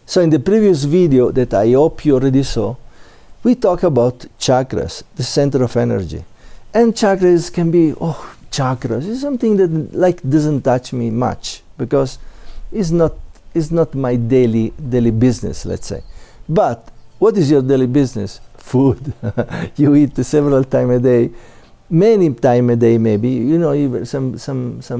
So in the previous video that I hope you already saw, we talk about chakras, the center of energy. And chakras can be, oh, chakras is something that like doesn't touch me much because it's not my daily business, let's say. But what is your daily business? Food. You eat several times a day, many times a day maybe. You know, even some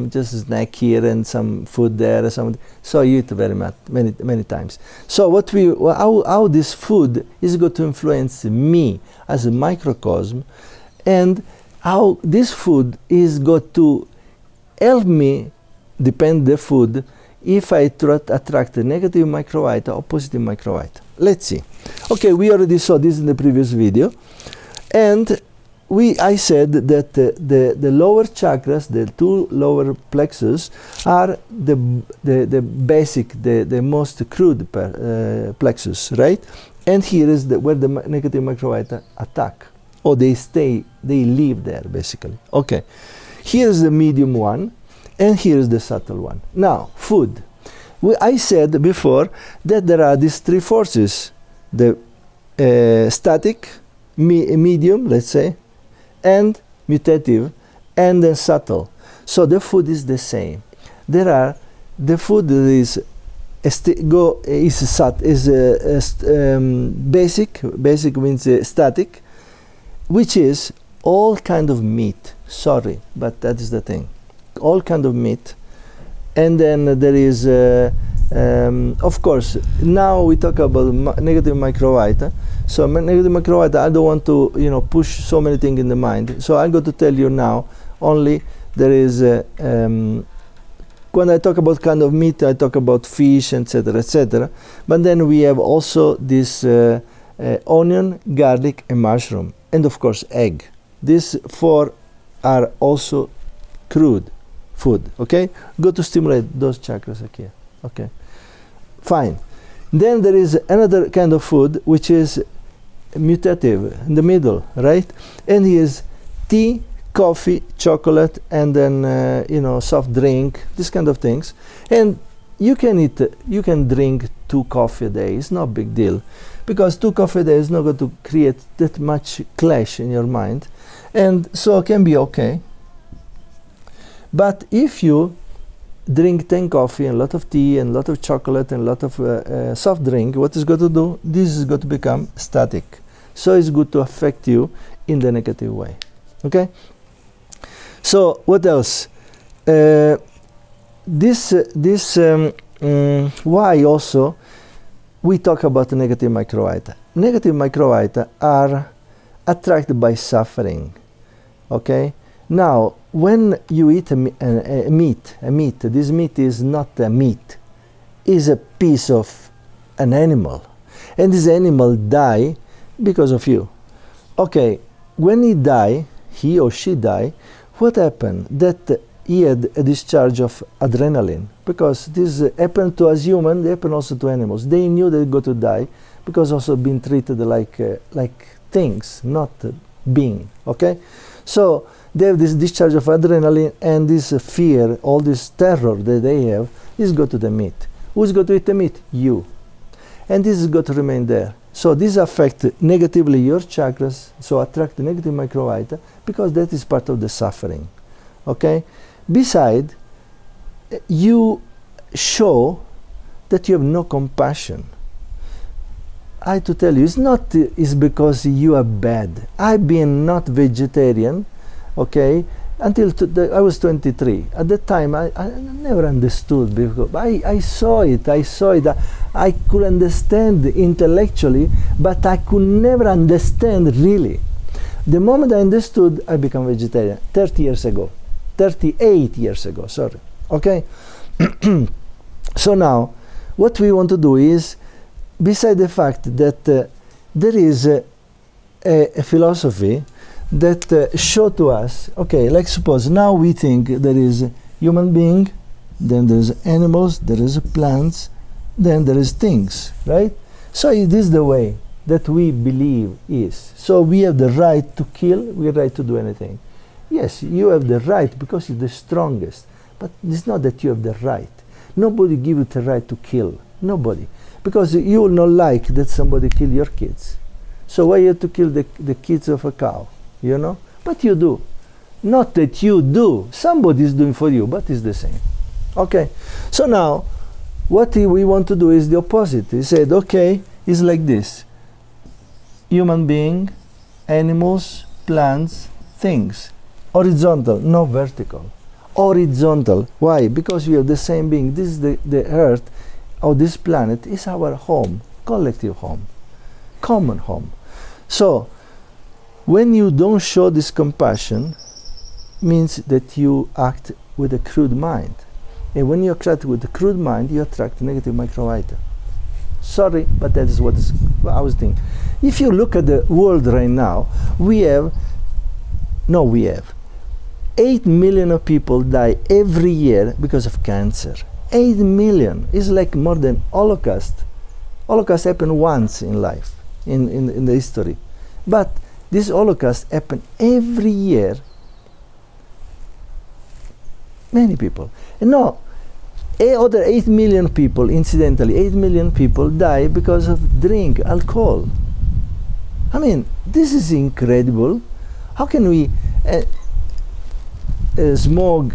just snack here and some food there or something. So you eat very much, many times. So how this food is going to influence me as a microcosm, and how this food is going to help me depend the food if I attract a negative microvita or positive microvita. Let's see. Okay, we already saw this in the previous video, and I said that the lower chakras, the two lower plexus, are the basic, the most crude plexus, right? And here is where the negative microvita attack, or they live there basically. Okay, here is the medium one, and here is the subtle one. Now, food. I said before that there are these three forces: the static, medium, let's say, and mutative, and then subtle. So the food is the same. The food is basic. Basic means static, which is all kind of meat. Sorry, but that is the thing. All kind of meat. And then there is, of course, now we talk about negative microvita. So negative microvita, I don't want to, push so many things in the mind. So I'm going to tell you now. Only there is, when I talk about kind of meat, I talk about fish, etc., etc. But then we have also this onion, garlic, and mushroom, and of course egg. These four are also crude food. Okay, go to stimulate those chakras here. Okay, fine. Then there is another kind of food which is mutative in the middle, right? And here's tea, coffee, chocolate, and then soft drink, these kind of things. And you can drink 2 coffee a day. It's not a big deal, because 2 coffee a day is not going to create that much clash in your mind, and so it can be okay. But if you drink 10 coffee and a lot of tea and a lot of chocolate and a lot of soft drink, what is going to do? This is going to become static. So it's good to affect you in the negative way. Okay? So what else? Why also we talk about negative microvita? Negative microvita are attracted by suffering. Okay? Now, when you eat a meat, this meat is not a meat, is a piece of an animal, and this animal die because of you. Okay, when he or she die, what happened? That he had a discharge of adrenaline, because this happened to us humans, they happen also to animals. They knew they got to die because also being treated like things, not being. Okay, so they have this discharge of adrenaline, and this fear, all this terror that they have, is go to the meat. Who's going to eat the meat? You. And this is going to remain there. So this affects negatively your chakras, so attract the negative microvita, because that is part of the suffering. Okay? Besides, you show that you have no compassion. I have to tell you, it's because you are bad. I've been not vegetarian, okay, until I was 23. At that time, I never understood, because I saw it. I could understand intellectually, but I could never understand really. The moment I understood, I became vegetarian 38 years ago, sorry. Okay? So now, what we want to do is, beside the fact that there is a philosophy that show to us, okay, like suppose now we think there is human being, then there is animals, there is plants, then there is things, right? So it is the way that we believe is. So we have the right to kill, we have the right to do anything. Yes, you have the right because you're the strongest, but it's not that you have the right. Nobody gives you the right to kill, nobody. Because you will not like that somebody kill your kids. So why you have to kill the kids of a cow, you know? But you do. Not that you do. Somebody is doing for you, but it's the same. Okay. So now, what we want to do is the opposite. He said, okay, it's like this. Human being, animals, plants, things. Horizontal, not vertical. Horizontal. Why? Because we have the same being. This is the earth, or this planet is our home, collective home, common home. So, when you don't show this compassion, means that you act with a crude mind. And when you attract with a crude mind, you attract negative microvita. Sorry, but that is what I was thinking. If you look at the world right now, we have 8 million of people die every year because of cancer. 8 million is like more than Holocaust. Holocaust happened once in life, in the history. But this Holocaust happened every year. Many people. And now, other 8 million people, incidentally, 8 million people die because of drink, alcohol. I mean, this is incredible. How can we smoke,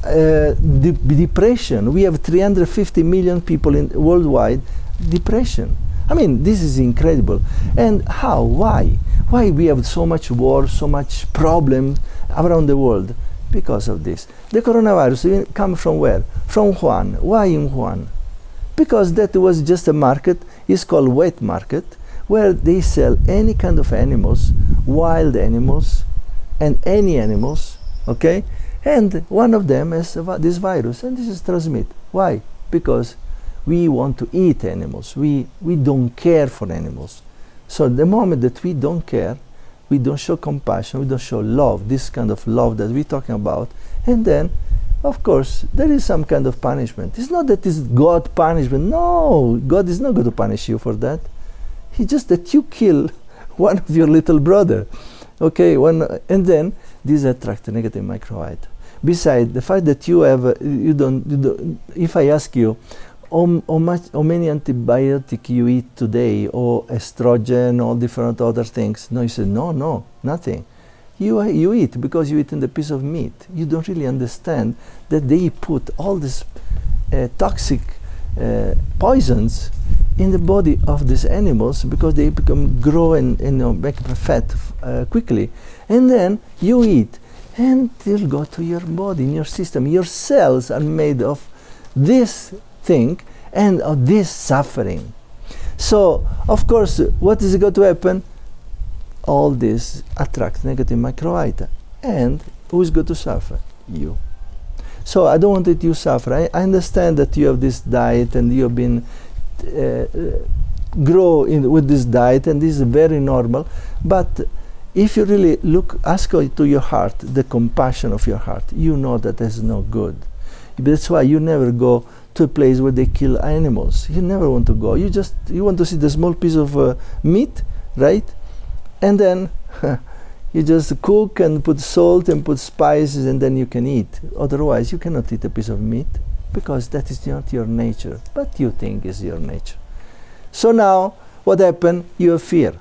depression? We have 350 million people worldwide, depression. I mean, this is incredible. And how? Why? Why we have so much war, so much problem around the world? Because of this. The coronavirus come from where? From Wuhan. Why in Wuhan? Because that was just a market, it's called wet market, where they sell any kind of animals, wild animals, and any animals, okay? And one of them has this virus, and this is transmit. Why? Because we want to eat animals. We don't care for animals. So the moment that we don't care, we don't show compassion, we don't show love, this kind of love that we're talking about, and then, of course, there is some kind of punishment. It's not that it's God punishment. No, God is not going to punish you for that. It's just that you kill one of your little brother, okay? And then these attract a negative microvita. Besides the fact that you have, you don't. If I ask you, how many antibiotics you eat today, or estrogen, or different other things? No, you say no, nothing. You eat because you eat in the piece of meat. You don't really understand that they put all these toxic poisons in the body of these animals because they grow and make fat quickly, and then you eat, and they'll go to your body, in your system. Your cells are made of this thing and of this suffering. So, of course, what is going to happen? All this attracts negative microvita. And who is going to suffer? You. So I don't want that you suffer. I understand that you have this diet and you have been grow with this diet, and this is very normal. But if you really ask to your heart, the compassion of your heart, you know that is no good. That's why you never go to a place where they kill animals. You never want to go. You want to see the small piece of meat, right? And then you just cook and put salt and put spices, and then you can eat. Otherwise, you cannot eat a piece of meat because that is not your nature, but you think is your nature. So now, what happened? You have fear.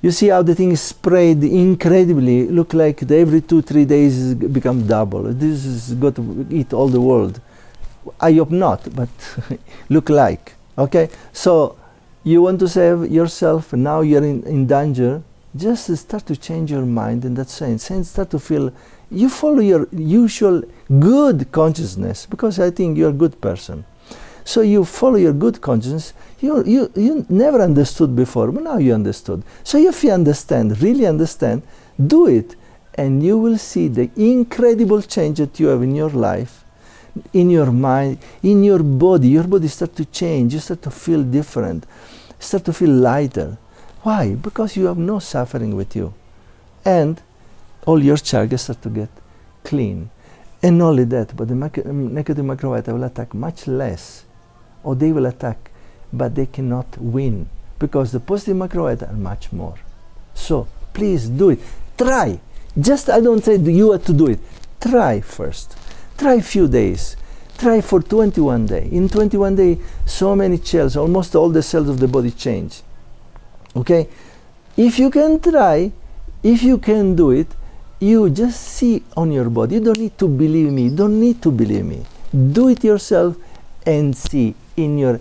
You see how the thing is spread incredibly. Look like every 2-3 days it become double. This is going to eat all the world. I hope not, but look like. Okay, so you want to save yourself. Now you're in danger. Just start to change your mind in that sense, and start to feel. You follow your usual good consciousness, because I think you're a good person. So you follow your good consciousness. You never understood before, but now you understood. So if you understand, really understand, do it, and you will see the incredible change that you have in your life, in your mind, in your body. Your body starts to change. You start to feel different, start to feel lighter. Why? Because you have no suffering with you, and all your chakras start to get clean. And not only that, but the negative microvita will attack much less, or they will attack, but they cannot win, because the positive microvita are much more. So please do it. Try. Just, I don't say you have to do it. Try first. Try a few days. try for 21 days. In 21 days, so many cells, almost all the cells of the body change. Okay? If you can try, if you can do it, you just see on your body. You don't need to believe me. You don't need to believe me. Do it yourself and see in your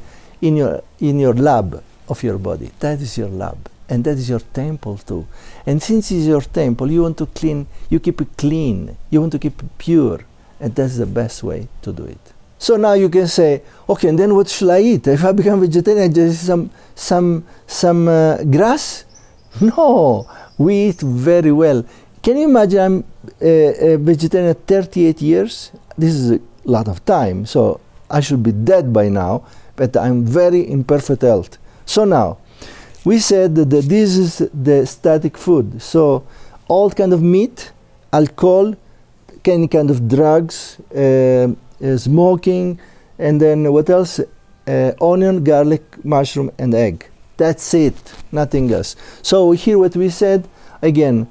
lab of your body. That is your lab. And that is your temple too. And since it's your temple, you want to clean, you keep it clean. You want to keep it pure. And that's the best way to do it. So now you can say, okay, and then what should I eat? If I become vegetarian, just some grass? No, we eat very well. Can you imagine I'm a vegetarian 38 years? This is a lot of time, so I should be dead by now, but I'm very in perfect health. So now, we said that this is the static food. So all kind of meat, alcohol, any kind of drugs, smoking, and then what else? Onion, garlic, mushroom, and egg. That's it, nothing else. So here what we said, again,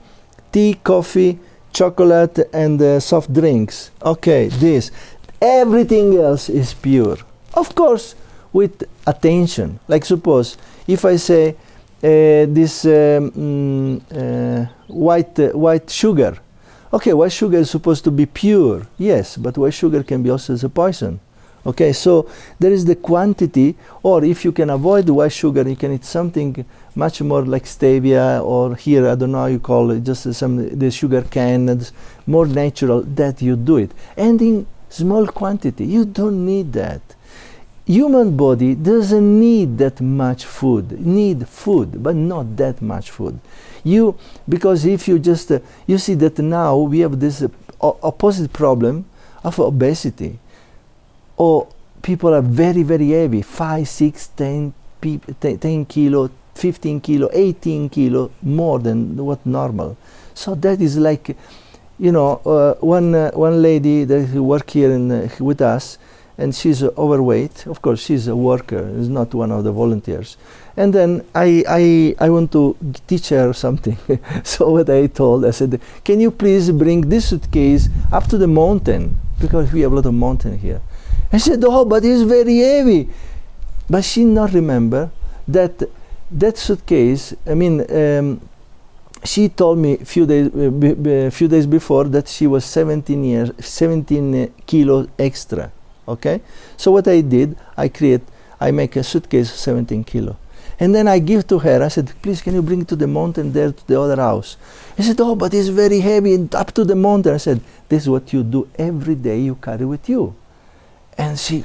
tea, coffee, chocolate, and soft drinks. Okay, this. Everything else is pure. Of course, with attention. Like suppose, if I say this white sugar. Okay, white sugar is supposed to be pure, yes, but white sugar can be also as a poison. Okay, so there is the quantity, or if you can avoid the white sugar, you can eat something much more like stevia, or here, I don't know how you call it, just the sugar cane, more natural, that you do it. And in small quantity, you don't need that. Human body doesn't need that much food, need food, but not that much food. Because if you just, you see that now we have this opposite problem of obesity. Or people are very, very heavy, 5, 6, 10 kilo, 15 kilo, 18 kilo, more than what normal. So that is like, you know, one lady that work here with us, and she's overweight. Of course, she's a worker, is not one of the volunteers. And then I want to teach her something. So what I told, I said, can you please bring this suitcase up to the mountain? Because we have a lot of mountain here. I said, oh, but it's very heavy. But she not remember that suitcase, I mean, she told me a few days before that she was 17 kilos extra. Okay, so what I did, I make a suitcase 17 kilo, and then I give to her. I said, please, can you bring it to the mountain there to the other house? I said, oh, but it's very heavy, and up to the mountain. I said, this is what you do every day. You carry with you, and she,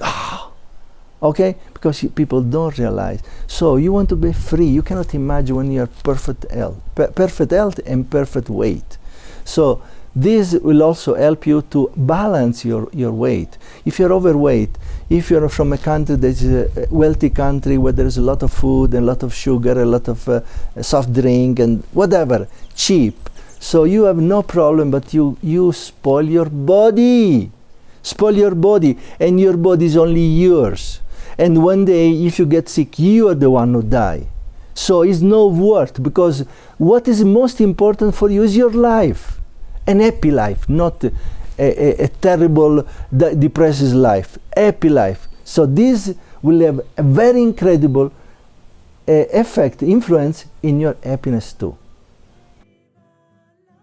okay, because people don't realize. So you want to be free. You cannot imagine when you are perfect health and perfect weight. So this will also help you to balance your weight. If you're overweight, if you're from a country that is a wealthy country where there is a lot of food and a lot of sugar, a lot of soft drink and whatever, cheap, so you have no problem, but you spoil your body. Spoil your body, and your body is only yours. And one day, if you get sick, you are the one who die. So it's no worth, because what is most important for you is your life. An happy life, not a terrible, depressed life. Happy life. So this will have a very incredible effect, influence in your happiness too.